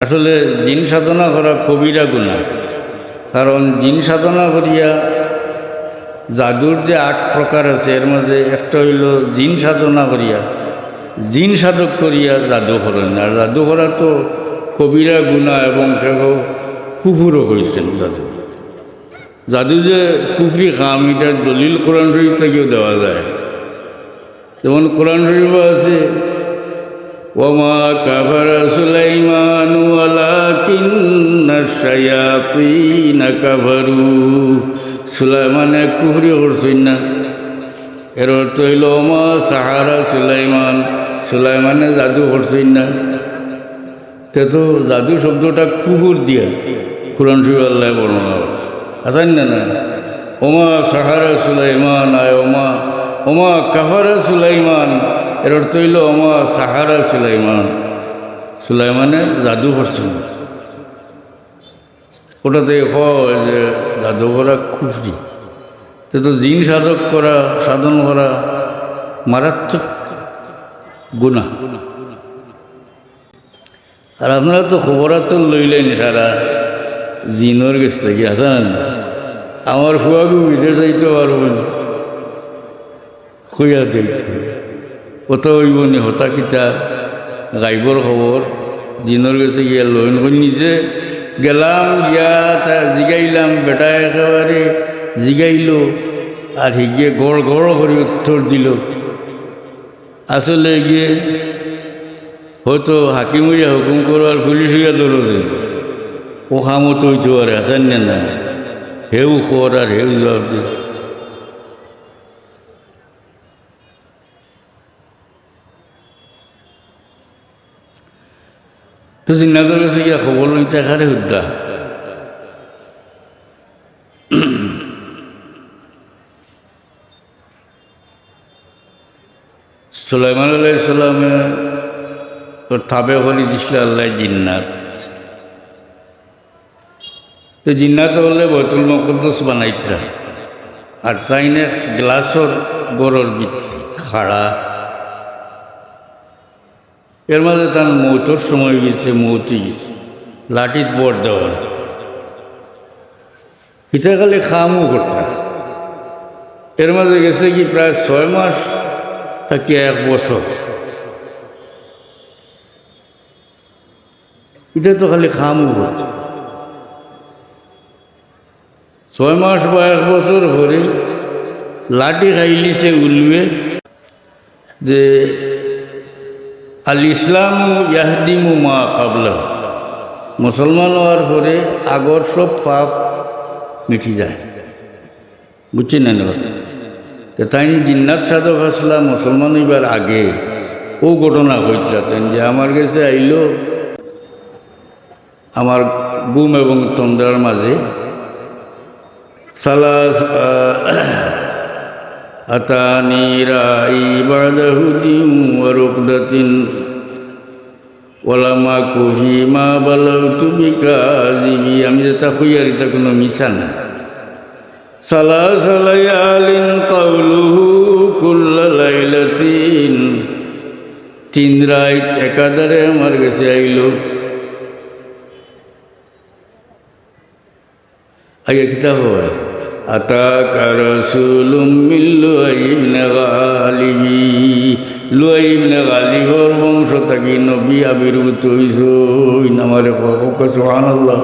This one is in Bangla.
আসলে জিন সাধনা করা কবিরা গুনাহ। কারণ জিন সাধনা করিয়া জাদুর যে ৮ প্রকার আছে এর মধ্যে একটা হইল জিন সাধনা করিয়া, জিন সাধক করিয়া জাদু করেন। আর জাদু করা তো কবিরা গুনাহ এবং কেউ কুফুরও করেছেন। জাদু জাদু যে কুফরি কাম, এটার দলিল কোরআন শরীফ থেকেও দেওয়া যায়। যেমন কোরআন শরীফ আছে, ওমা কাফারা সুলাইমানু ওয়ালাকিন্না শায়াতিনা কাফারু। সুলাইমানে কুফরি করছেন না, এর অর্থ হইল ওমা সাহারা সুলাইমান, সুলাইমানে জাদু করছেন না। তো জাদু শব্দটা কুফুর দিয়া কোরআন শরীফ আল্লাহ বর্ণনা আছেন না না। ওমা সাহারা সুলাইমান আয় ওমা কাফারা সুলাইমান, এর অর্থ হইল ওমা সাহারা সুলাইমান, সুলাইমানে জাদু করছেন। ওটাতে হয় যে জাদু করা কুফরি। তো জিন সাধক করা, সাধন করা মারাত্মক গুনাহ। আর আপনারা তো খবরাত লইলেন সারা জিনর গেছ থেকে আছেন না। আমার ফুয়াগু বিদেশ যাইতে পারবেন, খুঁয়া দিতে কত হইব নি হতা কিতা গাইবর খবর জিনর গেছে গিয়া লইন। নিজে গেলাম গিয়া তা জিগাইলাম, বেটা একেবারে জিগাইল আর হিগিয়ে গড় গড় করে উত্তর দিল। আসলে গিয়ে হয়তো হাকিম হইয়া হুকুম করো আর পুলিশ হইয়া ধরেছে, ও খামতো হইতে পারে। আছেন না, হেউ খবর আর হেউ জবাব দিয়ে। তো জিন্নাদের কাছে গিয়া খবর নিতে এখানে হুদ্দা। সুলাইমান আলাইহিস সালামে ওর থাবে হলি দিছিল আল্লাহ জিন্নাত। তো জিন্নাত হলে বাইতুল মুকদ্দাস বানাইতা, আর তাই না গ্লাসর গড়র ভিতরে খাড়া। এর মাঝে তার মৌতর সময় গেছে, মৌতি গেছে, লাঠিত বর দেওয়ার হিতে খালি খামও করতাম। এর মাঝে গেছে কি প্রায় 6 মাস থাকি 1 বছর। এটা তো খালি খামও করছে। 6 মাস বা 1 বছর পরে লাঠি খাইলিছে উলবে যে আল ইসলাম ইয়াহদিমু মা কাবলা, মুসলমান হওয়ার পরে আগর সব পাপ মিটি যায়। বুঝছেন না? তাই জিন্নাত সাধক আসলা মুসলমান হইবার আগে ও ঘটনা হইতেন যে আমার কাছে আইল আমার গুম এবং তন্দ্রার মাঝে সালাস আতানি রাই বাদাহুদিম ওয়া রুকদাতিন ওয়ালামা কুহি মা বালাউতু বিকাযিবি। আমি যেটা কইয়ার এটা কোনো মিছা না। সালাসালায়ালিন কাউলুহু কুল্লা লাইলাতিন, 3 রাত একাধারে আমার কাছে আইল। আগে কিতাব হয় আতাকা রাসূলুম মিন লুআই ইবনে গালিবি, লুআই ইবনে গালিবর বংশ থাকি নবী আবির্ভূত হইছ। আমারে সুবহানাল্লাহ।